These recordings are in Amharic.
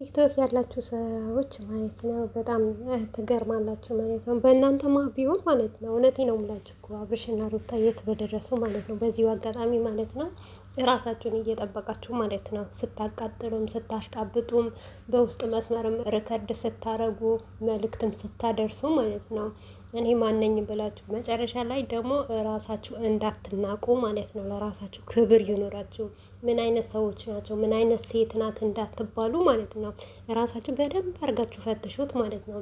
ቲክቶክ ያላችሁ ሰዎች ማለት ነው በጣም ትገርማላችሁ ማለት ነው። በእናንተማ ቢሆን ማለት ነው እውነቴ ነው የምላችሁ እኮ አብርሽና ሩታ የት በደረሱ ማለት ነው። በዚሁ አጋጣሚ ማለት ነው ራሳችሁን እየጠበቃችሁ ማለት ነው። ስታቃጥሉም ስታሽቃብጡም በውስጥ መስመርም ሪከርድ ስታረጉ መልእክትም ስታደርሱ ማለት ነው። እኔ ማነኝ ብላችሁ መጨረሻ ላይ ደግሞ ራሳችሁ እንዳትናቁ ማለት ነው። ለራሳችሁ ክብር ይኖራችሁ። ምን አይነት ሰዎች ናቸው፣ ምን አይነት ሴት ናት እንዳትባሉ ማለት ነው። ራሳችሁ በደንብ አድርጋችሁ ፈትሹት ማለት ነው።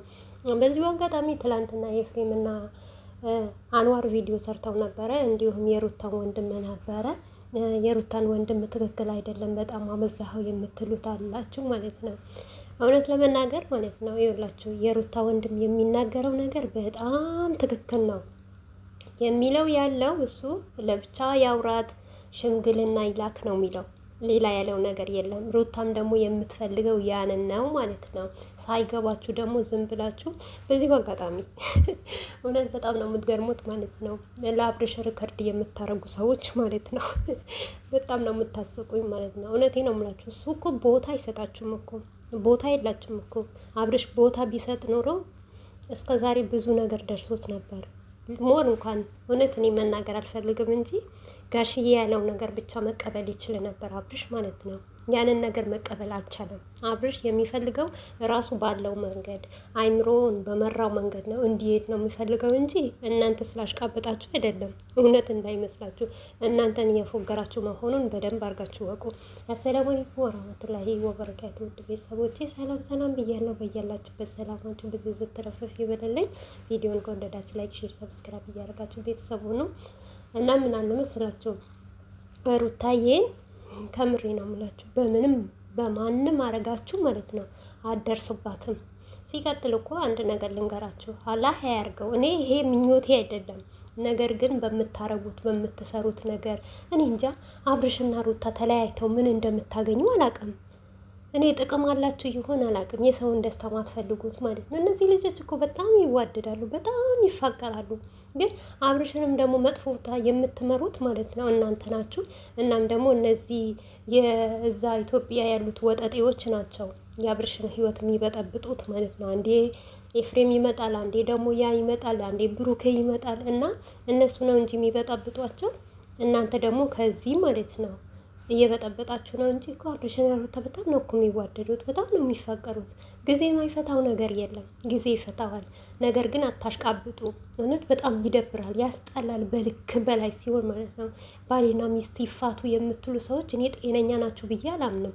በዚሁ አጋጣሚ ትላንትና የኤፍሬምና አንዋር ቪዲዮ ሰርተው ነበረ። እንዲሁም የሩታን ወንድም ነበረ። የሩታን ወንድም ትክክል አይደለም በጣም አመዛኸው የምትሉት አላችሁ ማለት ነው። እውነት ለመናገር ማለት ነው ይኸውላችሁ የሩታ ወንድም የሚናገረው ነገር በጣም ትክክል ነው። የሚለው ያለው እሱ ለብቻ ያውራት ሽምግልና ይላክ ነው የሚለው ሌላ ያለው ነገር የለም። ሩታም ደግሞ የምትፈልገው ያንን ነው ማለት ነው። ሳይገባችሁ ደግሞ ዝም ብላችሁ በዚሁ አጋጣሚ እውነት በጣም ነው የምትገርሙት ማለት ነው። ለአብርሽ ሪከርድ የምታረጉ ሰዎች ማለት ነው በጣም ነው የምታስቁኝ ማለት ነው። እውነቴ ነው የምላችሁ እሱ እኮ ቦታ አይሰጣችሁም እኮ ቦታ የላችሁም እኮ። አብርሽ ቦታ ቢሰጥ ኖሮ እስከ ዛሬ ብዙ ነገር ደርሶት ነበር። ሞር እንኳን እውነት እኔ መናገር አልፈልግም እንጂ ጋሽዬ ያለው ነገር ብቻ መቀበል ይችል ነበር አብርሽ ማለት ነው። ያንን ነገር መቀበል አልቻለም። አብርሽ የሚፈልገው ራሱ ባለው መንገድ አይምሮውን በመራው መንገድ ነው እንዲሄድ ነው የሚፈልገው እንጂ እናንተ ስላሽቃበጣችሁ አይደለም። እውነት እንዳይመስላችሁ እናንተን እየፎገራችሁ መሆኑን በደንብ አድርጋችሁ ወቁ። አሰላሙ አለይኩም ወራህመቱላሂ ወበረካቱ። ውድ ቤተሰቦቼ ሰላም ሰላም ብያለሁ። በያላችሁበት ሰላማችሁ ብዙ ዝትረፍረፍ ይበለልኝ። ቪዲዮን ከወደዳችሁ ላይክ፣ ሼር፣ ሰብስክራይብ እያደረጋችሁ ቤተሰቡ ነው እና ምን አለ መሰላችሁ ሩታዬን ከምሬ ነው የምላችሁ በምንም በማንም አረጋችሁ ማለት ነው አደርሱባትም። ሲቀጥል እኮ አንድ ነገር ልንገራችሁ፣ አላህ ያርገው። እኔ ይሄ ምኞቴ አይደለም፣ ነገር ግን በምታረጉት በምትሰሩት ነገር እኔ እንጃ። አብርሽና ሩታ ተለያይተው ምን እንደምታገኙ አላውቅም። እኔ ጥቅም አላችሁ ይሆን አላውቅም። የሰውን ደስታ ማትፈልጉት ማለት ነው። እነዚህ ልጆች እኮ በጣም ይዋደዳሉ፣ በጣም ይፋቀራሉ። ግን አብርሽንም ደግሞ መጥፎ ቦታ የምትመሩት ማለት ነው እናንተ ናችሁ። እናም ደግሞ እነዚህ የዛ ኢትዮጵያ ያሉት ወጠጤዎች ናቸው የአብርሽን ሕይወት የሚበጠብጡት ማለት ነው። አንዴ ኤፍሬም ይመጣል፣ አንዴ ደግሞ ያ ይመጣል፣ አንዴ ብሩኬ ይመጣል እና እነሱ ነው እንጂ የሚበጠብጧቸው እናንተ ደግሞ ከዚህ ማለት ነው እየበጠበጣችሁ ነው እንጂ እኮ አብርሽና ሩታ በጣም ነው እኮ የሚዋደዱት፣ በጣም ነው የሚፋቀሩት። ጊዜ የማይፈታው ነገር የለም፣ ጊዜ ይፈታዋል። ነገር ግን አታሽቃብጡ። እውነት በጣም ይደብራል፣ ያስጠላል። በልክ በላይ ሲሆን ማለት ነው። ባሌና ሚስት ይፋቱ የምትሉ ሰዎች እኔ ጤነኛ ናችሁ ብዬ አላምንም።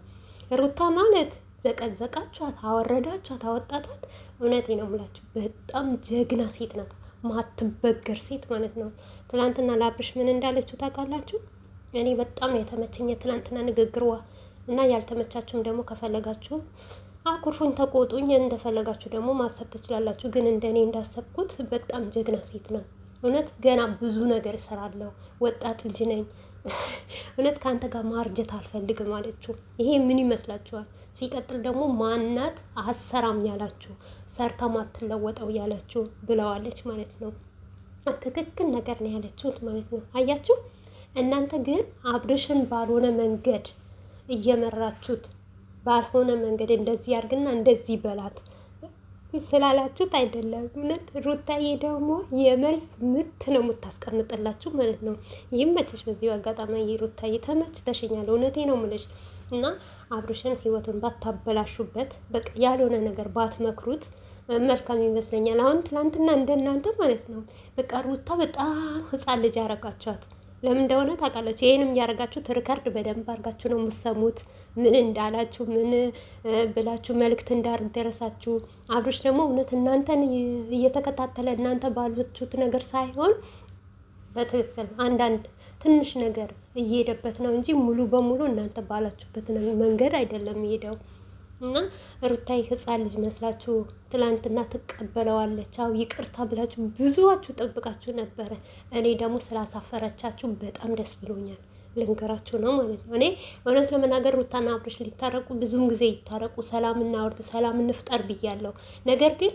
ሩታ ማለት ዘቀዘቃችኋት፣ አወረዳችኋት፣ አወጣታት። እውነቴ ነው የምላችሁ በጣም ጀግና ሴት ናት፣ ማትበገር ሴት ማለት ነው። ትናንትና ለአብርሽ ምን እንዳለችው ታውቃላችሁ? እኔ በጣም የተመቸኝ ትናንትና ንግግሯ እና ያልተመቻችሁም ደግሞ ከፈለጋችሁ አኩርፉኝ፣ ተቆጡኝ፣ እንደፈለጋችሁ ደግሞ ማሰብ ትችላላችሁ። ግን እንደኔ እንዳሰብኩት በጣም ጀግና ሴት ነው። እውነት ገና ብዙ ነገር እሰራለሁ፣ ወጣት ልጅ ነኝ። እውነት ከአንተ ጋር ማርጀት አልፈልግም አለችው። ይሄ ምን ይመስላችኋል? ሲቀጥል ደግሞ ማናት አሰራም ያላችሁ ሰርታ ማትለወጠው ያለችው ብለዋለች ማለት ነው። ትክክል ነገር ነው ያለችሁት ማለት ነው። አያችሁ። እናንተ ግን አብርሽን ባልሆነ መንገድ እየመራችሁት፣ ባልሆነ መንገድ እንደዚህ አድርግና እንደዚህ በላት ስላላችሁት አይደለም። እውነት ሩታዬ ደግሞ የመልስ ምት ነው የምታስቀምጥላችሁ ማለት ነው። ይመችሽ። በዚሁ አጋጣሚ ሩታዬ ተመችተሽኛል፣ እውነቴ ነው የምልሽ። እና አብርሽን ህይወቱን ባታበላሹበት፣ በቃ ያልሆነ ነገር ባትመክሩት መልካም ይመስለኛል። አሁን ትናንትና እንደናንተ ማለት ነው በቃ ሩታ በጣም ህፃን ልጅ ያረጋችኋት። ለምን እንደሆነ ታውቃላችሁ? ይሄንም ያደረጋችሁት ሪከርድ በደንብ አድርጋችሁ ነው የምትሰሙት፣ ምን እንዳላችሁ ምን ብላችሁ መልእክት እንዳደረሳችሁ። አብርሽ ደግሞ እውነት እናንተን እየተከታተለ እናንተ ባሉት ነገር ሳይሆን በትክክል አንዳንድ ትንሽ ነገር እየሄደበት ነው እንጂ ሙሉ በሙሉ እናንተ ባላችሁበት መንገድ አይደለም የሄደው። እና ሩታዬ ህፃን ልጅ መስላችሁ ትላንትና ትቀበለዋለች። አው ይቅርታ ብላችሁ ብዙዋችሁ ጠብቃችሁ ነበረ። እኔ ደግሞ ስላሳፈረቻችሁ በጣም ደስ ብሎኛል። ልንገራችሁ ነው ማለት ነው። እኔ እውነት ለመናገር ሩታና አብርሽ ሊታረቁ ብዙም ጊዜ ይታረቁ፣ ሰላም እናወርድ፣ ሰላም እንፍጠር ብያለሁ። ነገር ግን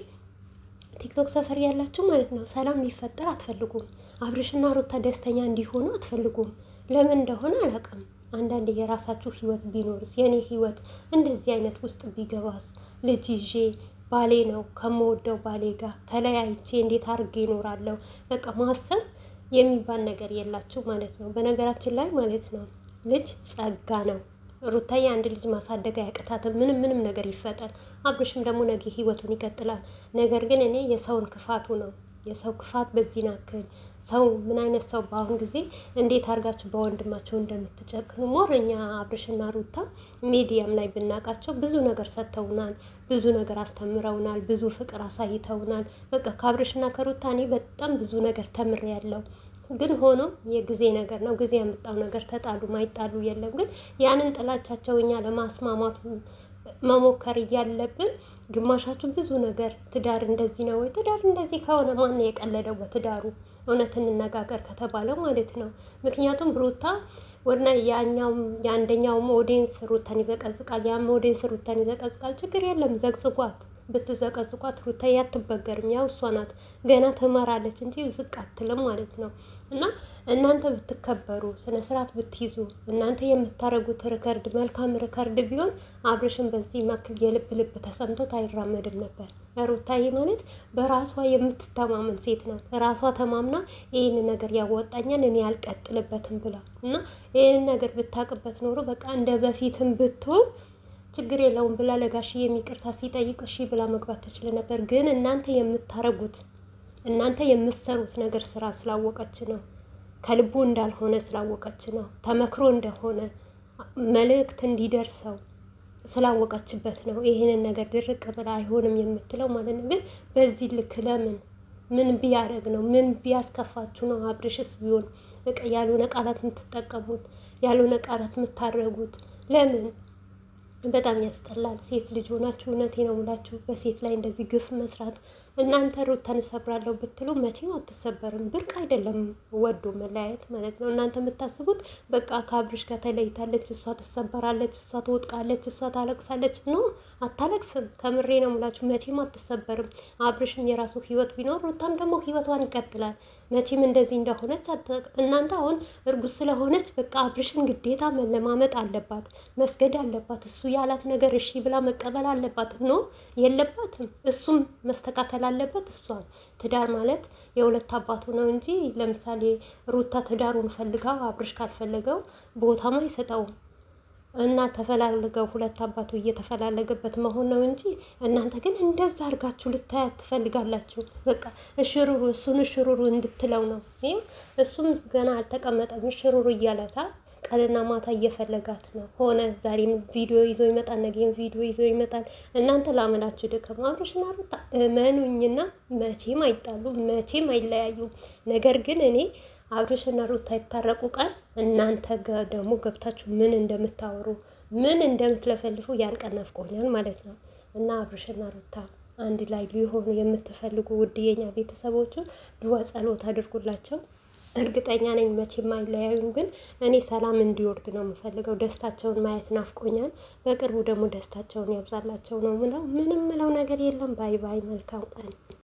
ቲክቶክ ሰፈር ያላችሁ ማለት ነው ሰላም ሊፈጠር አትፈልጉም። አብርሽና ሩታ ደስተኛ እንዲሆኑ አትፈልጉም። ለምን እንደሆነ አላውቅም። አንዳንድ የራሳችሁ ህይወት ቢኖርስ? የኔ ህይወት እንደዚህ አይነት ውስጥ ቢገባስ? ልጅ ይዤ ባሌ ነው ከምወደው ባሌ ጋር ተለያይቼ እንዴት አድርጌ ይኖራለሁ? በቃ ማሰብ የሚባል ነገር የላችሁ ማለት ነው። በነገራችን ላይ ማለት ነው ልጅ ጸጋ ነው። ሩታዬ አንድ ልጅ ማሳደግ አያቅታትም። ምንም ነገር ይፈጠር። አብርሽም ደግሞ ነገ ህይወቱን ይቀጥላል። ነገር ግን እኔ የሰውን ክፋቱ ነው የሰው ክፋት በዚህ ናክል ሰው ምን አይነት ሰው በአሁን ጊዜ እንዴት አድርጋችሁ በወንድማቸው እንደምትጨክኑ ሞር እኛ አብርሽና ሩታ ሚዲያም ላይ ብናውቃቸው ብዙ ነገር ሰጥተውናል፣ ብዙ ነገር አስተምረውናል፣ ብዙ ፍቅር አሳይተውናል። በቃ ከአብርሽና ከሩታ እኔ በጣም ብዙ ነገር ተምሬያለሁ። ግን ሆኖ የጊዜ ነገር ነው። ጊዜ ያመጣው ነገር ተጣሉ ማይጣሉ የለም። ግን ያንን ጥላቻቸው እኛ ለማስማማት መሞከር እያለብን ግማሻችሁ ብዙ ነገር ትዳር እንደዚህ ነው ወይ? ትዳር እንደዚህ ከሆነ ማን የቀለደው በትዳሩ? እውነት እንነጋገር ከተባለ ማለት ነው። ምክንያቱም ሩታ ወና ያኛውም የአንደኛውም ኦዲየንስ ሩታን ይዘቀዝቃል፣ ያም ኦዲየንስ ሩታን ይዘቀዝቃል። ችግር የለም ዘቅዝቋት። ብትዘቀዝቋት ሩታዬ አትበገርም። ያው እሷ ናት ገና ትመራለች እንጂ ዝቅ አትልም ማለት ነው። እና እናንተ ብትከበሩ ስነ ስርዓት ብትይዙ እናንተ የምታደርጉት ሪከርድ መልካም ሪከርድ ቢሆን አብርሽን በዚህ መክል የልብ ልብ ተሰምቶት አይራመድም ነበር። ሩታዬ ማለት በራሷ የምትተማመን ሴት ናት። ራሷ ተማምና ይህን ነገር ያወጣኛል እኔ አልቀጥልበትም ብላ እና ይህንን ነገር ብታቅበት ኖሮ በቃ እንደ በፊትም ብትሆን ችግር የለውም ብላ ለጋሽዬ ይቅርታ ሲጠይቅ እሺ ብላ መግባት ትችል ነበር። ግን እናንተ የምታረጉት እናንተ የምትሰሩት ነገር ስራ ስላወቀች ነው። ከልቡ እንዳልሆነ ስላወቀች ነው። ተመክሮ እንደሆነ መልእክት እንዲደርሰው ስላወቀችበት ነው ይሄንን ነገር ድርቅ ብላ አይሆንም የምትለው ማለት ነው። ግን በዚህ ልክ ለምን ምን ቢያደርግ ነው? ምን ቢያስከፋችሁ ነው? አብርሽስ ቢሆን በቃ ያልሆነ ቃላት የምትጠቀሙት ያልሆነ ቃላት የምታደርጉት ለምን? በጣም ያስጠላል። ሴት ልጅ ሆናችሁ እውነቴ ነው ሙላችሁ በሴት ላይ እንደዚህ ግፍ መስራት። እናንተ ሩታን እሰብራለሁ ብትሉ መቼም አትሰበርም። ብርቅ አይደለም ወዶ መለያየት ማለት ነው። እናንተ የምታስቡት በቃ ከአብርሽ ጋር ተለይታለች፣ እሷ ትሰበራለች፣ እሷ ትወጥቃለች፣ እሷ ታለቅሳለች። ኖ አታለቅስም። ከምሬ ነው ሙላችሁ መቼም አትሰበርም። አብርሽም የራሱ ህይወት ቢኖር ሩታም ደግሞ ህይወቷን ይቀጥላል። መቼም እንደዚህ እንደሆነች እናንተ አሁን እርጉዝ ስለሆነች በቃ አብርሽን ግዴታ መለማመጥ አለባት፣ መስገድ አለባት። እሱ ያላት ነገር እሺ ብላ መቀበል አለባት። ኖ የለባትም። እሱም መስተካከል አለበት። እሷም ትዳር ማለት የሁለት አባቱ ነው እንጂ ለምሳሌ ሩታ ትዳሩን ፈልጋው አብርሽ ካልፈለገው ቦታም አይሰጠውም። እና ተፈላልገው ሁለት አባቱ እየተፈላለገበት መሆን ነው እንጂ እናንተ ግን እንደዛ አድርጋችሁ ልታያት ትፈልጋላችሁ። በቃ እሽሩሩ እሱን እሽሩሩ እንድትለው ነው። ይሄ እሱም ገና አልተቀመጠም። እሽሩሩ እያለታ ቀንና ማታ እየፈለጋት ነው። ሆነ ዛሬም ቪዲዮ ይዞ ይመጣል፣ ነገም ቪዲዮ ይዞ ይመጣል። እናንተ ላመናችሁ ደከሙ። አብርሽና ሩታ እመኑኝና መቼም አይጣሉ፣ መቼም አይለያዩም። ነገር ግን እኔ አብርሽና ሩታ የታረቁ ቀን እናንተ ደግሞ ገብታችሁ ምን እንደምታወሩ ምን እንደምትለፈልፉ ያን ቀን ናፍቆኛል ማለት ነው። እና አብርሽና ሩታ አንድ ላይ ሊሆኑ የምትፈልጉ ውድ የኛ ቤተሰቦቹ ድዋ ጸሎት አድርጉላቸው። እርግጠኛ ነኝ መቼም አይለያዩም። ግን እኔ ሰላም እንዲወርድ ነው የምፈልገው። ደስታቸውን ማየት ናፍቆኛል። በቅርቡ ደግሞ ደስታቸውን ያብዛላቸው ነው ምለው። ምንም ምለው ነገር የለም። ባይ ባይ። መልካም ቀን